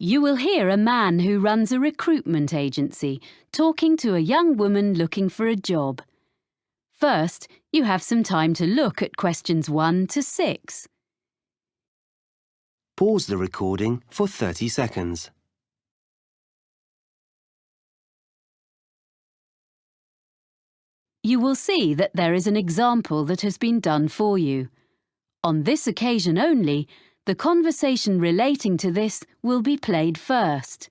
You will hear a man who runs a recruitment agency talking to a young woman looking for a job. First, you have some time to look at questions 1 to 6. Pause the recording for 30 seconds. You will see that there is an example that has been done for you. On this occasion only, the conversation relating to this will be played first.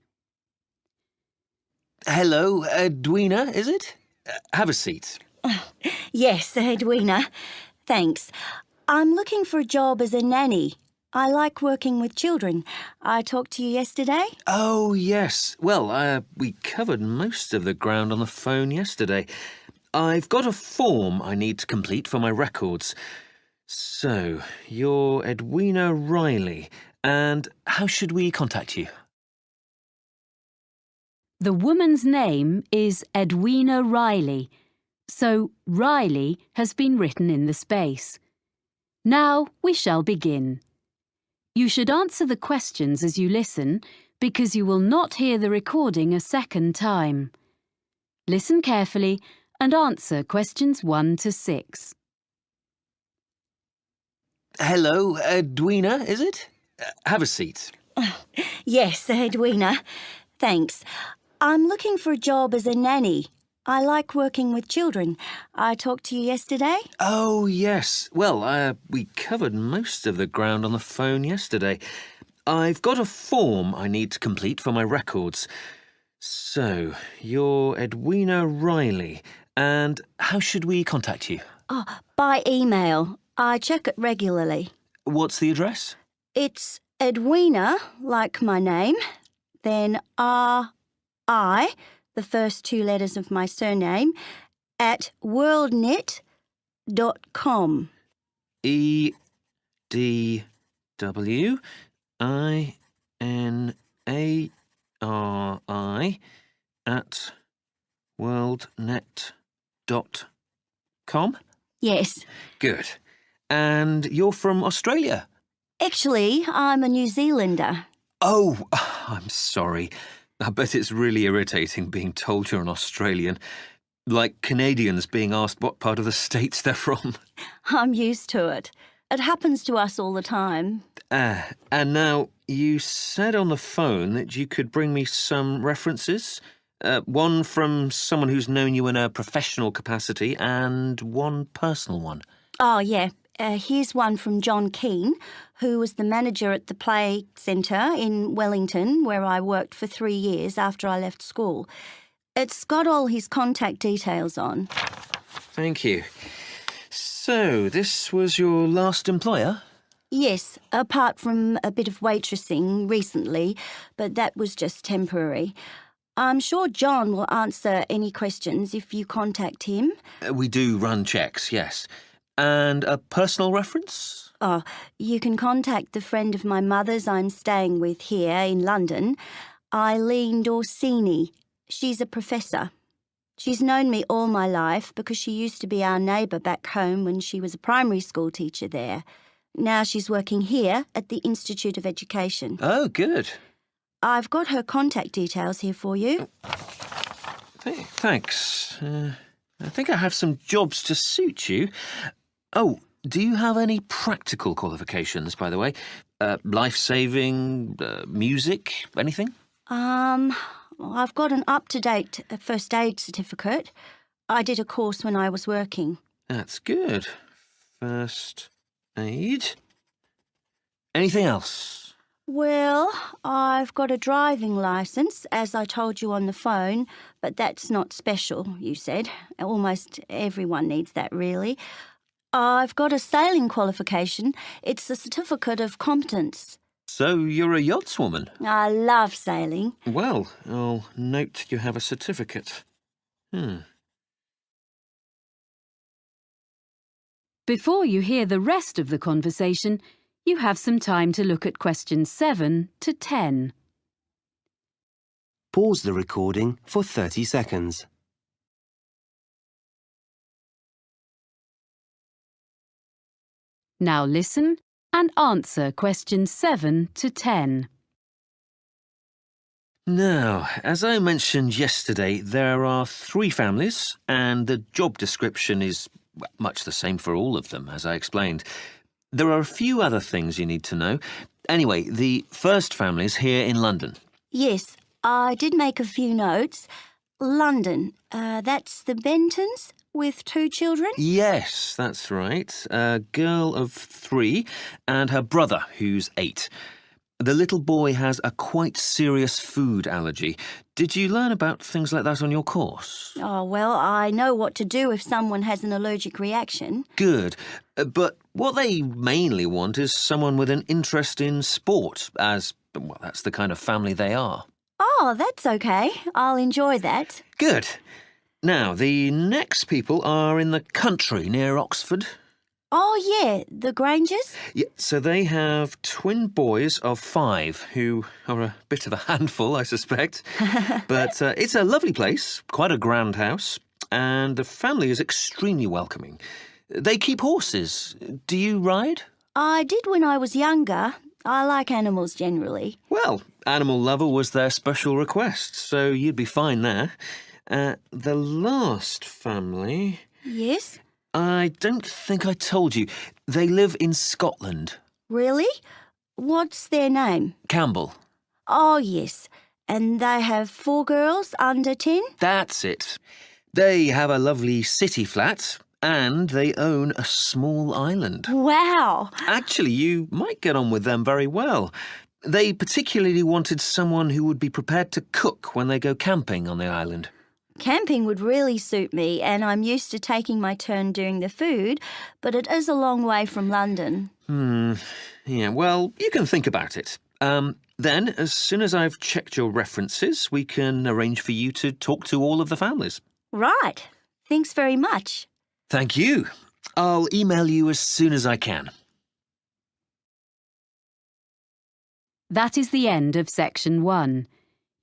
Hello, Edwina, is it? Have a seat. Yes, Edwina. Thanks. I'm looking for a job as a nanny. I like working with children. I talked to you yesterday. Oh, yes. Well, we covered most of the ground on the phone yesterday. I've got a form I need to complete for my records. So, you're Edwina Riley, and how should we contact you? The woman's name is Edwina Riley, so Riley has been written in the space. Now we shall begin. You should answer the questions as you listen, because you will not hear the recording a second time. Listen carefully and answer questions 1 to 6. Hello, Edwina, is it? Have a seat. Yes, Edwina. Thanks. I'm looking for a job as a nanny. I like working with children. I talked to you yesterday. Oh, yes. Well, we covered most of the ground on the phone yesterday. I've got a form I need to complete for my records. So, you're Edwina Riley, and how should we contact you? Oh, by email. I check it regularly. What's the address? It's Edwina, like my name, then R-I, the first 2 letters of my surname, at worldnet.com. EDWINARI at worldnet.com? Yes. Good. And you're from Australia? Actually, I'm a New Zealander. Oh, I'm sorry. I bet it's really irritating being told you're an Australian. Like Canadians being asked what part of the States they're from. I'm used to it. It happens to us all the time. And now, you said on the phone that you could bring me some references. One from someone who's known you in a professional capacity and one personal one. Oh, yeah. Here's one from John Keane, who was the manager at the Play Centre in Wellington, where I worked for 3 years after I left school. It's got all his contact details on. Thank you. So, this was your last employer? Yes, apart from a bit of waitressing recently, but that was just temporary. I'm sure John will answer any questions if you contact him. We do run checks, yes. And a personal reference? Oh, you can contact the friend of my mother's I'm staying with here in London, Eileen Dorsini. She's a professor. She's known me all my life because she used to be our neighbour back home when she was a primary school teacher there. Now she's working here at the Institute of Education. Oh, good. I've got her contact details here for you. Thanks. I think I have some jobs to suit you. Oh, do you have any practical qualifications, by the way? Life-saving, music, anything? I've got an up-to-date first aid certificate. I did a course when I was working. That's good. First aid. Anything else? Well, I've got a driving licence, as I told you on the phone, but that's not special, you said. Almost everyone needs that, really. I've got a sailing qualification. It's a certificate of competence. So you're a yachtswoman? I love sailing. Well, I'll note you have a certificate. Before you hear the rest of the conversation, you have some time to look at questions 7 to 10. Pause the recording for 30 seconds. Now listen and answer questions 7 to 10. Now, as I mentioned yesterday, there are 3 families, and the job description is much the same for all of them, as I explained. There are a few other things you need to know. Anyway, the first family is here in London. Yes, I did make a few notes. London, that's the Bentons with 2 children? Yes, that's right. A girl of 3 and her brother, who's 8. The little boy has a quite serious food allergy. Did you learn about things like that on your course? Oh, well, I know what to do if someone has an allergic reaction. Good. But what they mainly want is someone with an interest in sport, as, well, that's the kind of family they are. Oh, that's okay. I'll enjoy that. Good. Now, the next people are in the country near Oxford. Oh, yeah, the Grangers? Yeah, so they have twin boys of 5 who are a bit of a handful, I suspect. But it's a lovely place, quite a grand house, and the family is extremely welcoming. They keep horses. Do you ride? I did when I was younger. I like animals generally. Well, Animal Lover was their special request, so you'd be fine there. The last family... Yes? I don't think I told you. They live in Scotland. Really? What's their name? Campbell. Oh, yes. And they have 4 girls under 10? That's it. They have a lovely city flat and they own a small island. Wow! Actually, you might get on with them very well. They particularly wanted someone who would be prepared to cook when they go camping on the island. Camping would really suit me, and I'm used to taking my turn doing the food, but it is a long way from London. Yeah, well, you can think about it. Then, as soon as I've checked your references, we can arrange for you to talk to all of the families. Right. Thanks very much. Thank you. I'll email you as soon as I can. That is the end of section 1.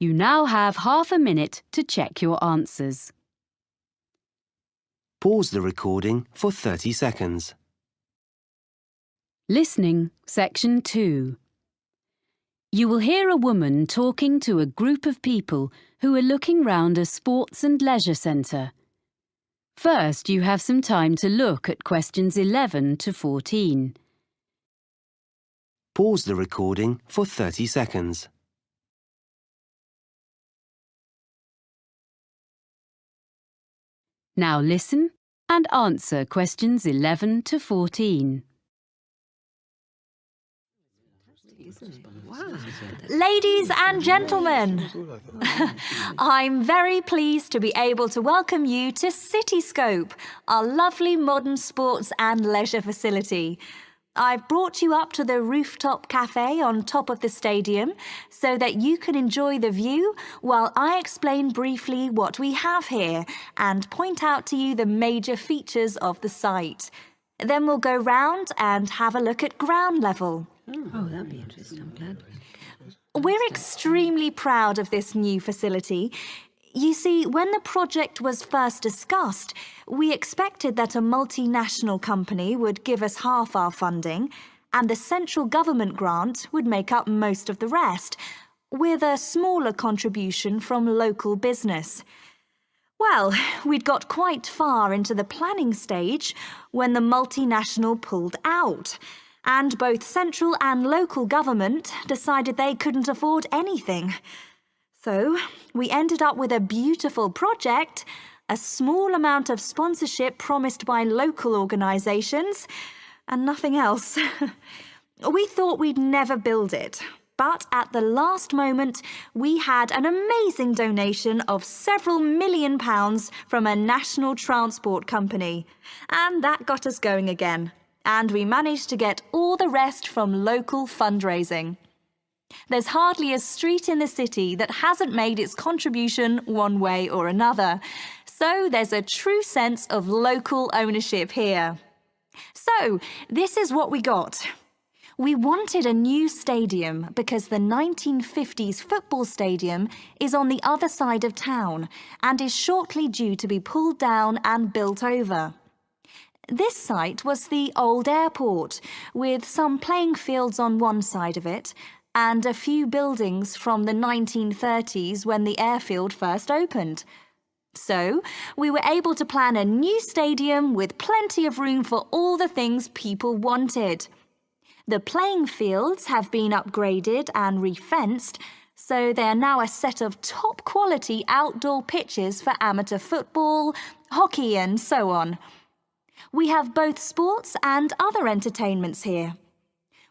You now have half a minute to check your answers. Pause the recording for 30 seconds. Listening, section 2. You will hear a woman talking to a group of people who are looking round a sports and leisure centre. First, you have some time to look at questions 11 to 14. Pause the recording for 30 seconds. Now listen and answer questions 11 to 14. Ladies and gentlemen, I'm very pleased to be able to welcome you to Cityscope, our lovely modern sports and leisure facility. I've brought you up to the rooftop cafe on top of the stadium so that you can enjoy the view while I explain briefly what we have here and point out to you the major features of the site. Then we'll go round and have a look at ground level. Oh, that'd be interesting. I'm glad. We're extremely proud of this new facility. You see, when the project was first discussed, we expected that a multinational company would give us half our funding and the central government grant would make up most of the rest, with a smaller contribution from local business. Well, we'd got quite far into the planning stage when the multinational pulled out, and both central and local government decided they couldn't afford anything. So we ended up with a beautiful project, a small amount of sponsorship promised by local organisations, and nothing else. We thought we'd never build it, but at the last moment we had an amazing donation of several £1 million from a national transport company, and that got us going again. And we managed to get all the rest from local fundraising. There's hardly a street in the city that hasn't made its contribution one way or another. So there's a true sense of local ownership here. So this is what we got. We wanted a new stadium because the 1950s football stadium is on the other side of town and is shortly due to be pulled down and built over. This site was the old airport, with some playing fields on one side of it and a few buildings from the 1930s when the airfield first opened. So, we were able to plan a new stadium with plenty of room for all the things people wanted. The playing fields have been upgraded and refenced, so they are now a set of top-quality outdoor pitches for amateur football, hockey and so on. We have both sports and other entertainments here.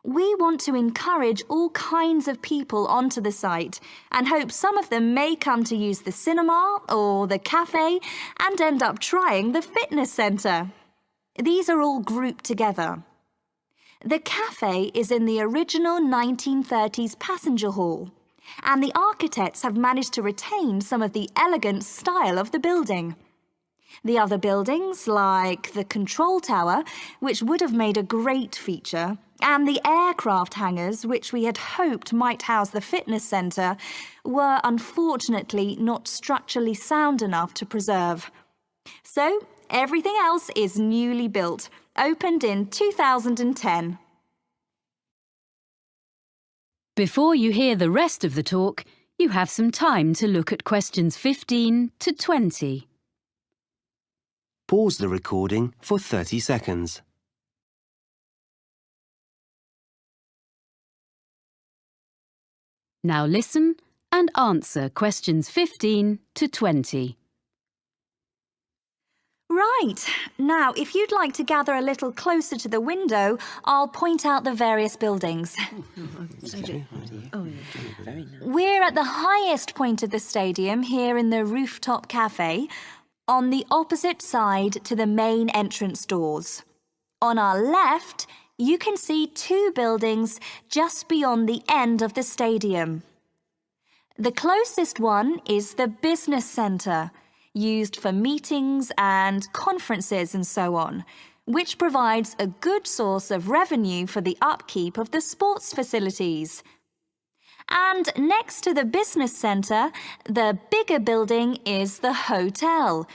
We want to encourage all kinds of people onto the site and hope some of them may come to use the cinema or the cafe and end up trying the fitness centre. These are all grouped together. The cafe is in the original 1930s passenger hall, and the architects have managed to retain some of the elegant style of the building. The other buildings, like the control tower, which would have made a great feature, and the aircraft hangars, which we had hoped might house the fitness centre, were unfortunately not structurally sound enough to preserve. So, everything else is newly built, opened in 2010. Before you hear the rest of the talk, you have some time to look at questions 15 to 20. Pause the recording for 30 seconds. Now listen and answer questions 15 to 20. Right. Now, if you'd like to gather a little closer to the window, I'll point out the various buildings. Very nice. We're at the highest point of the stadium here in the rooftop cafe, on the opposite side to the main entrance doors. On our left, you can see two buildings just beyond the end of the stadium. The closest one is the business centre, used for meetings and conferences and so on, which provides a good source of revenue for the upkeep of the sports facilities. And next to the business centre, the bigger building is the hotel,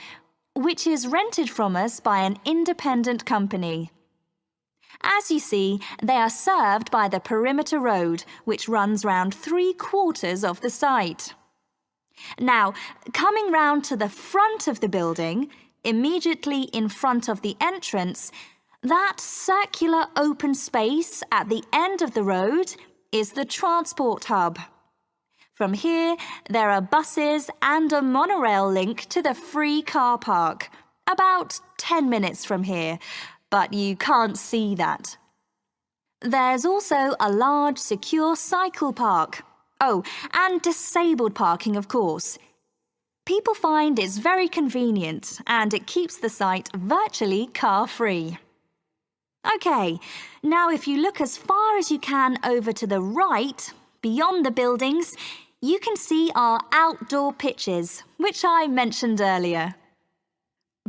which is rented from us by an independent company. As you see, they are served by the perimeter road, which runs round 3/4 of the site. Now, coming round to the front of the building, immediately in front of the entrance, that circular open space at the end of the road is the transport hub. From here, there are buses and a monorail link to the free car park, about 10 minutes from here, but you can't see that. There's also a large secure cycle park. Oh, and disabled parking, of course. People find it's very convenient and it keeps the site virtually car-free. OK, now if you look as far as you can over to the right, beyond the buildings, you can see our outdoor pitches, which I mentioned earlier.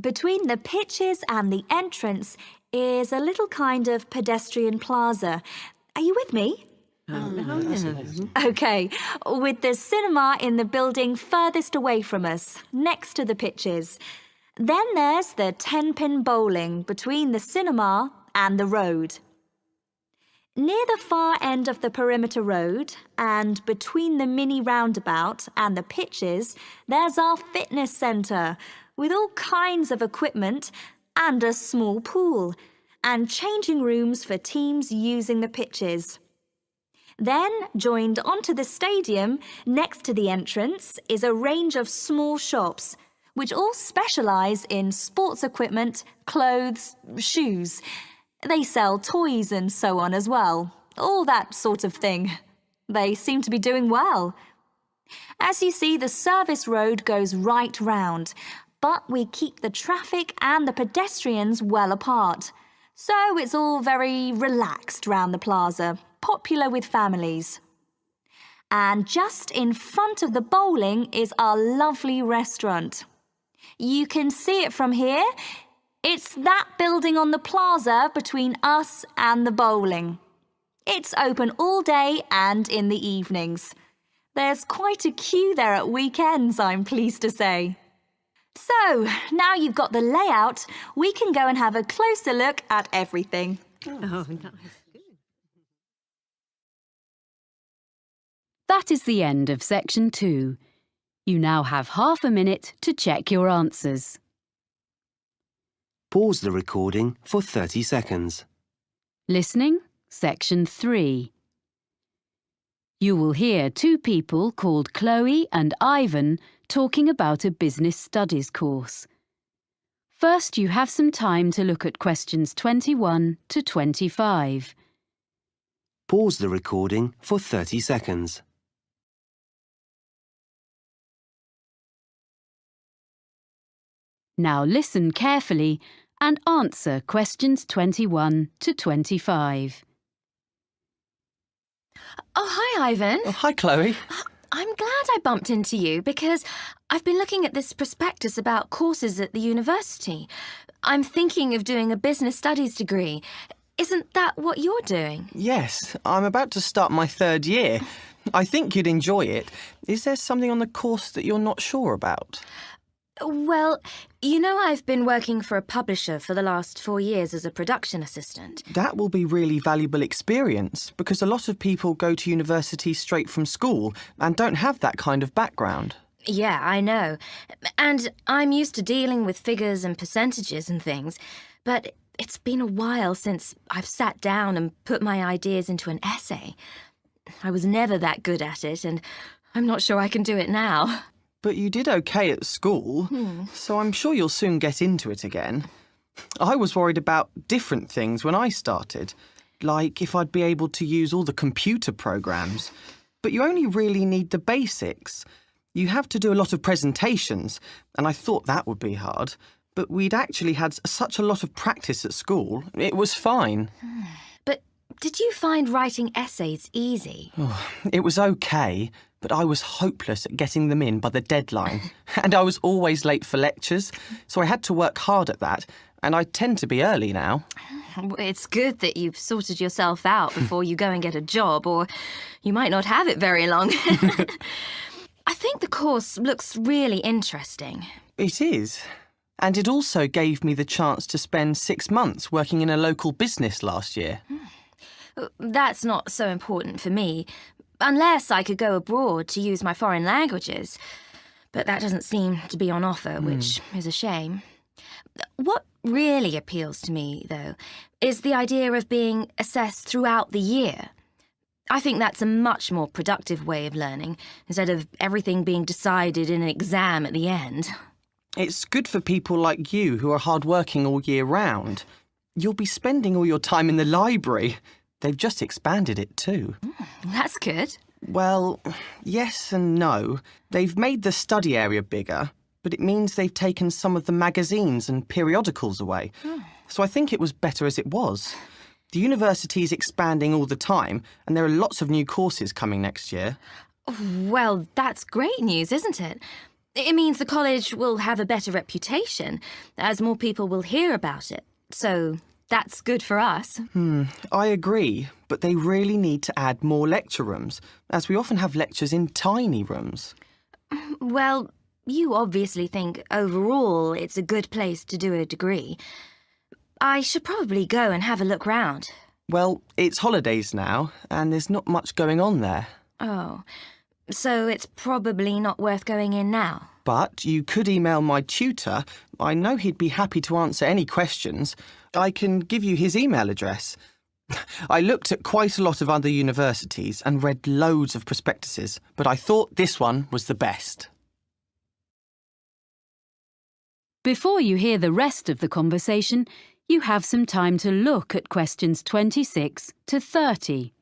Between the pitches and the entrance is a little kind of pedestrian plaza. Are you with me? OK, with the cinema in the building furthest away from us, next to the pitches. Then there's the 10-pin bowling between the cinema and the road. Near the far end of the perimeter road and between the mini roundabout and the pitches, there's our fitness centre with all kinds of equipment and a small pool and changing rooms for teams using the pitches. Then, joined onto the stadium, next to the entrance, is a range of small shops, which all specialise in sports equipment, clothes, shoes. They sell toys and so on as well, all that sort of thing. They seem to be doing well. As you see, the service road goes right round, but we keep the traffic and the pedestrians well apart. So it's all very relaxed round the plaza, popular with families. And just in front of the bowling is our lovely restaurant. You can see it from here. It's that building on the plaza between us and the bowling. It's open all day and in the evenings. There's quite a queue there at weekends, I'm pleased to say. So, now you've got the layout, we can go and have a closer look at everything. Oh, nice. That is the end of section 2. You now have half a minute to check your answers. Pause the recording for 30 seconds. Listening, section 3. You will hear two people called Chloe and Ivan talking about a business studies course. First, you have some time to look at questions 21 to 25. Pause the recording for 30 seconds. Now listen carefully and answer questions 21 to 25. Oh, hi, Ivan. Oh, hi, Chloe. I'm glad I bumped into you because I've been looking at this prospectus about courses at the university. I'm thinking of doing a business studies degree. Isn't that what you're doing? Yes, I'm about to start my 3rd year. I think you'd enjoy it. Is there something on the course that you're not sure about? Well, you know I've been working for a publisher for the last 4 years as a production assistant. That will be really valuable experience because a lot of people go to university straight from school and don't have that kind of background. Yeah, I know. And I'm used to dealing with figures and percentages and things, but it's been a while since I've sat down and put my ideas into an essay. I was never that good at it, and I'm not sure I can do it now. But you did okay at school, so I'm sure you'll soon get into it again. I was worried about different things when I started, like if I'd be able to use all the computer programs. But you only really need the basics. You have to do a lot of presentations, and I thought that would be hard. But we'd actually had such a lot of practice at school, it was fine. But did you find writing essays easy? It was okay, but I was hopeless at getting them in by the deadline. And I was always late for lectures, so I had to work hard at that, and I tend to be early now. It's good that you've sorted yourself out before you go and get a job, or you might not have it very long. I think the course looks really interesting. It is. And it also gave me the chance to spend 6 months working in a local business last year. That's not so important for me, unless I could go abroad to use my foreign languages. But that doesn't seem to be on offer, which is a shame. What really appeals to me, though, is the idea of being assessed throughout the year. I think that's a much more productive way of learning, instead of everything being decided in an exam at the end. It's good for people like you who are hard-working all year round. You'll be spending all your time in the library. They've just expanded it too. That's good. Well, yes and no. They've made the study area bigger, but it means they've taken some of the magazines and periodicals away. So I think it was better as it was. The university's expanding all the time, and there are lots of new courses coming next year. Well, that's great news, isn't it? It means the college will have a better reputation, as more people will hear about it. So that's good for us. I agree, but they really need to add more lecture rooms, as we often have lectures in tiny rooms. Well, you obviously think overall it's a good place to do a degree. I should probably go and have a look round. Well, it's holidays now, and there's not much going on there. Oh, so it's probably not worth going in now. But you could email my tutor. I know he'd be happy to answer any questions. I can give you his email address. I looked at quite a lot of other universities and read loads of prospectuses, but I thought this one was the best. Before you hear the rest of the conversation, you have some time to look at questions 26 to 30.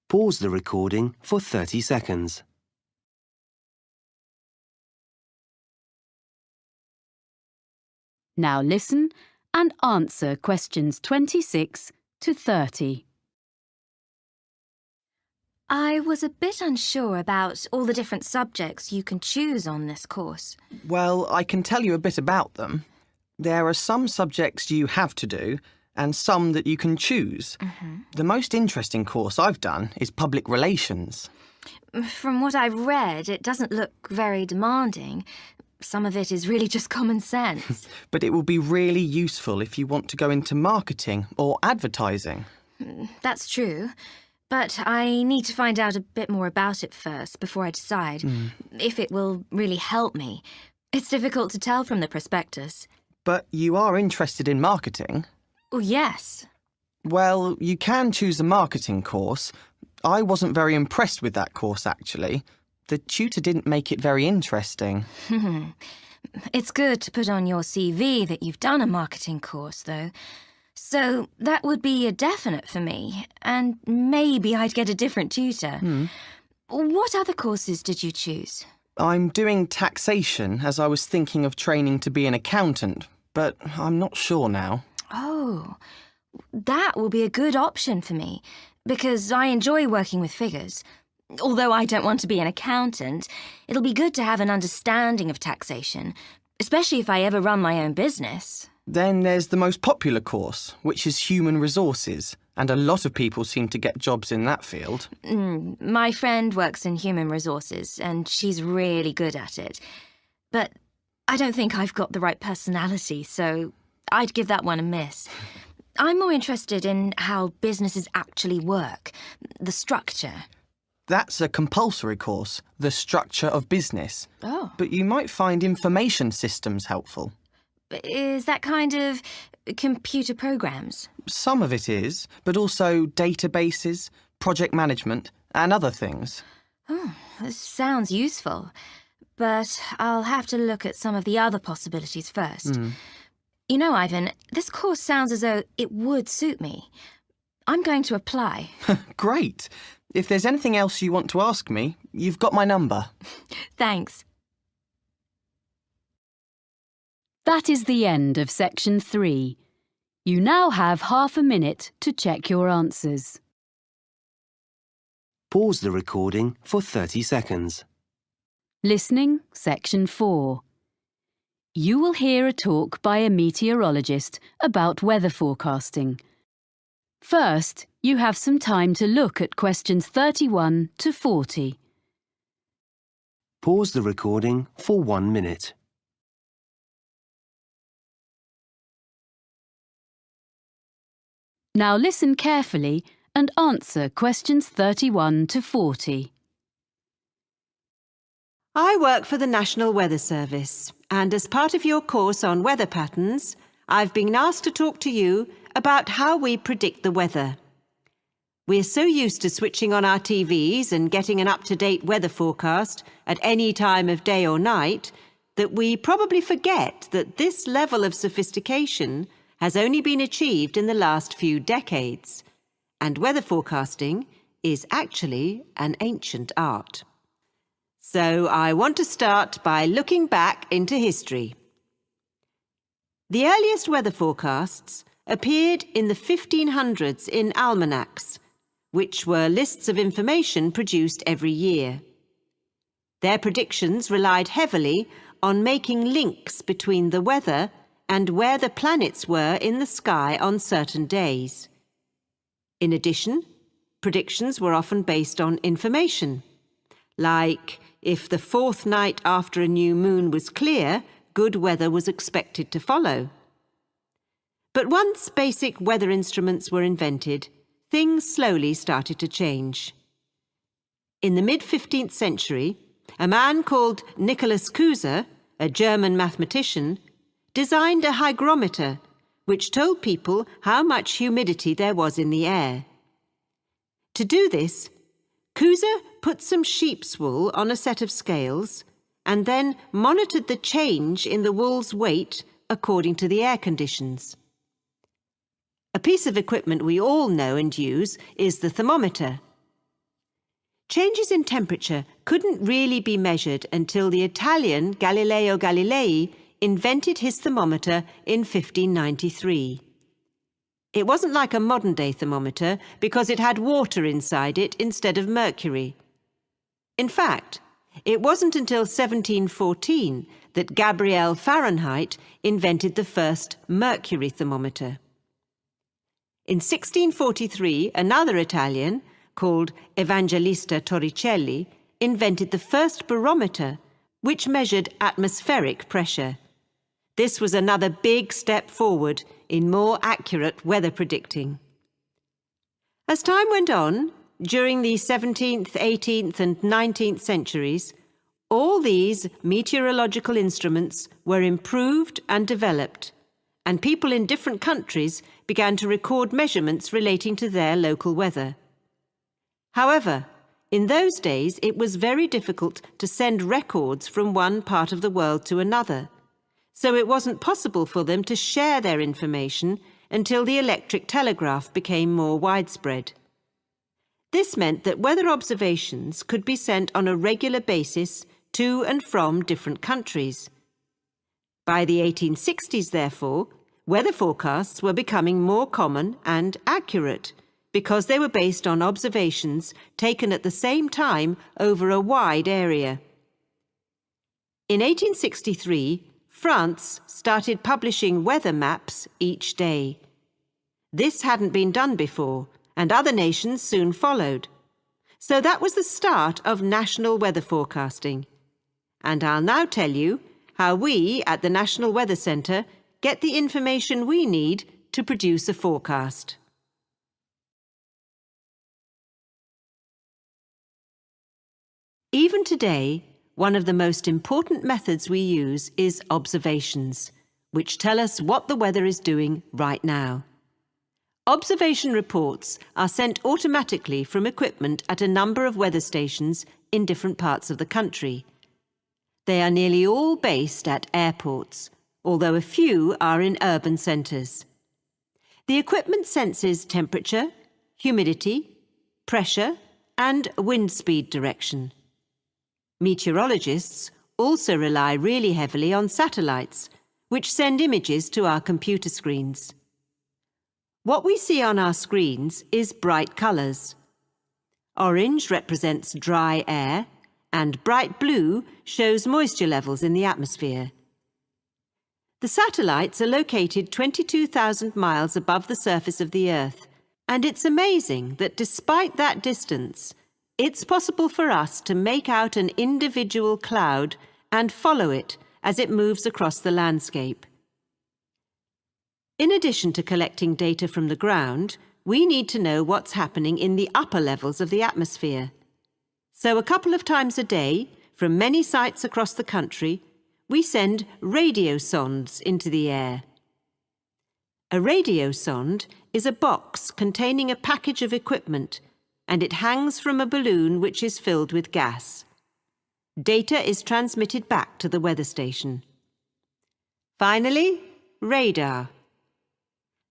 Pause the recording for 30 seconds. Now listen and answer questions 26 to 30. I was a bit unsure about all the different subjects you can choose on this course. Well, I can tell you a bit about them. There are some subjects you have to do, and some that you can choose. The most interesting course I've done is public relations. From what I've read, it doesn't look very demanding. Some of it is really just common sense. But it will be really useful if you want to go into marketing or advertising. That's true. But I need to find out a bit more about it first before I decide if it will really help me. It's difficult to tell from the prospectus. But you are interested in marketing? Oh, yes. Well, you can choose a marketing course. I wasn't very impressed with that course, actually. The tutor didn't make it very interesting. It's good to put on your CV that you've done a marketing course, though. So that would be a definite for me, and maybe I'd get a different tutor. What other courses did you choose? I'm doing taxation, as I was thinking of training to be an accountant, but I'm not sure now. Oh, that will be a good option for me, because I enjoy working with figures. Although I don't want to be an accountant, it'll be good to have an understanding of taxation, especially if I ever run my own business. Then there's the most popular course, which is human resources, and a lot of people seem to get jobs in that field. My friend works in human resources, and she's really good at it. But I don't think I've got the right personality, so I'd give that one a miss. I'm more interested in how businesses actually work, the structure. That's a compulsory course, the structure of business. Oh. But you might find information systems helpful. Is that kind of computer programs? Some of it is, but also databases, project management, and other things. Oh, this sounds useful. But I'll have to look at some of the other possibilities first. You know, Ivan, this course sounds as though it would suit me. I'm going to apply. Great. If there's anything else you want to ask me, you've got my number. Thanks. That is the end of section 3. You now have half a minute to check your answers. Pause the recording for 30 seconds. Listening, section 4. You will hear a talk by a meteorologist about weather forecasting. First, you have some time to look at questions 31 to 40. Pause the recording for 1 minute. Now listen carefully and answer questions 31 to 40. I work for the National Weather Service, and as part of your course on weather patterns, I've been asked to talk to you about how we predict the weather. We're so used to switching on our TVs and getting an up-to-date weather forecast at any time of day or night that we probably forget that this level of sophistication has only been achieved in the last few decades, and weather forecasting is actually an ancient art. So I want to start by looking back into history. The earliest weather forecasts appeared in the 1500s in almanacs, which were lists of information produced every year. Their predictions relied heavily on making links between the weather and where the planets were in the sky on certain days. In addition, predictions were often based on information, like if the fourth night after a new moon was clear, good weather was expected to follow. But once basic weather instruments were invented, things slowly started to change. In the mid-15th century, a man called Nicholas Kuser, a German mathematician, designed a hygrometer which told people how much humidity there was in the air. To do this, Kuser put some sheep's wool on a set of scales and then monitored the change in the wool's weight according to the air conditions. A piece of equipment we all know and use is the thermometer. Changes in temperature couldn't really be measured until the Italian Galileo Galilei invented his thermometer in 1593. It wasn't like a modern-day thermometer because it had water inside it instead of mercury. In fact, it wasn't until 1714 that Gabriel Fahrenheit invented the first mercury thermometer. In 1643, another Italian, called Evangelista Torricelli, invented the first barometer, which measured atmospheric pressure. This was another big step forward in more accurate weather predicting. As time went on, during the 17th, 18th and 19th centuries, all these meteorological instruments were improved and developed, and people in different countries began to record measurements relating to their local weather. However, in those days it was very difficult to send records from one part of the world to another, so it wasn't possible for them to share their information until the electric telegraph became more widespread. This meant that weather observations could be sent on a regular basis to and from different countries. By the 1860s, therefore, weather forecasts were becoming more common and accurate because they were based on observations taken at the same time over a wide area. In 1863, France started publishing weather maps each day. This hadn't been done before, and other nations soon followed. So that was the start of national weather forecasting. And I'll now tell you how we at the National Weather Centre get the information we need to produce a forecast. Even today, one of the most important methods we use is observations, which tell us what the weather is doing right now. Observation reports are sent automatically from equipment at a number of weather stations in different parts of the country. They are nearly all based at airports, although a few are in urban centres. The equipment senses temperature, humidity, pressure, and wind speed direction. Meteorologists also rely really heavily on satellites, which send images to our computer screens. What we see on our screens is bright colours. Orange represents dry air, and bright blue shows moisture levels in the atmosphere. The satellites are located 22,000 miles above the surface of the Earth, and it's amazing that despite that distance, it's possible for us to make out an individual cloud and follow it as it moves across the landscape. In addition to collecting data from the ground, we need to know what's happening in the upper levels of the atmosphere. So a couple of times a day, from many sites across the country, we send radio sondes into the air. A radio sonde is a box containing a package of equipment, and it hangs from a balloon which is filled with gas. Data is transmitted back to the weather station. Finally, radar.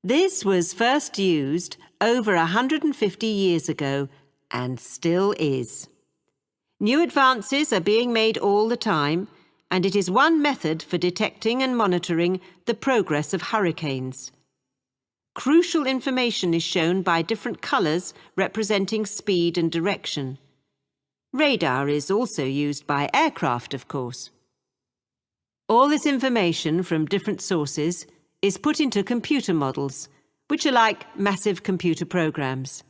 This was first used over 150 years ago and still is. New advances are being made all the time, and it is one method for detecting and monitoring the progress of hurricanes. Crucial information is shown by different colours representing speed and direction. Radar is also used by aircraft, of course. All this information from different sources is put into computer models, which are like massive computer programs.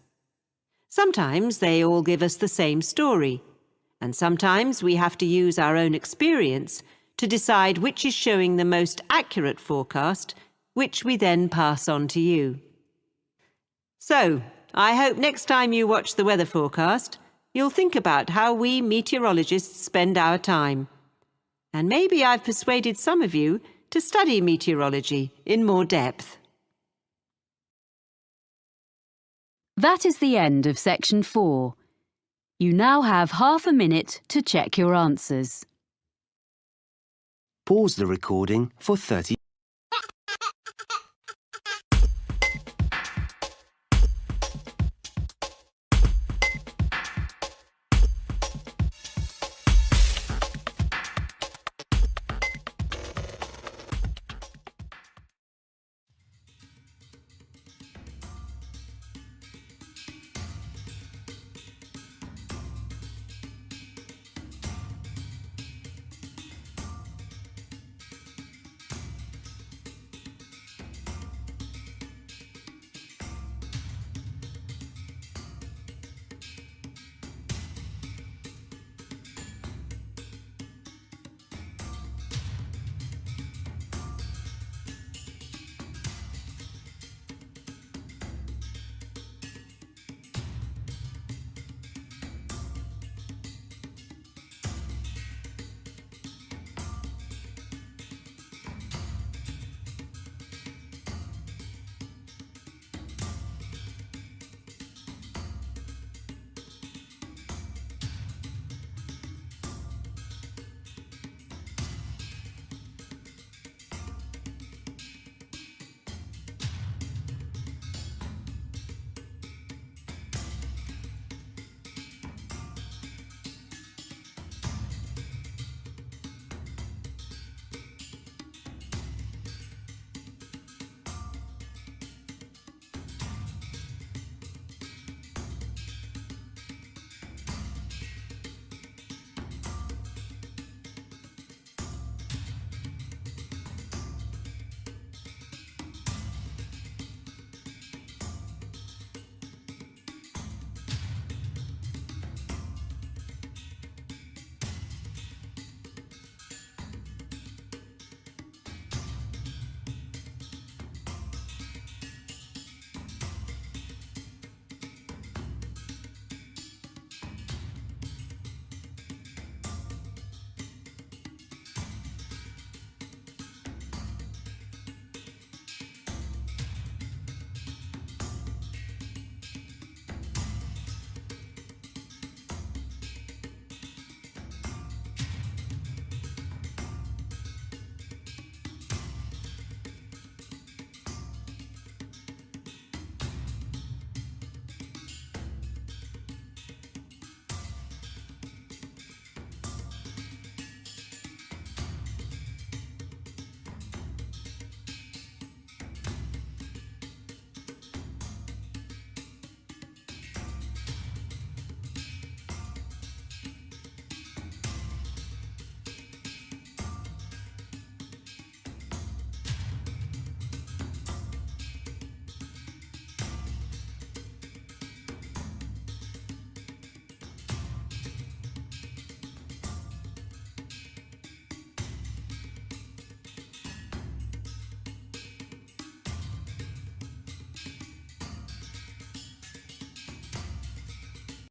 Sometimes they all give us the same story, and sometimes we have to use our own experience to decide which is showing the most accurate forecast, which we then pass on to you. So, I hope next time you watch the weather forecast, you'll think about how we meteorologists spend our time. And maybe I've persuaded some of you to study meteorology in more depth. That is the end of section 4. You now have half a minute to check your answers. Pause the recording for 30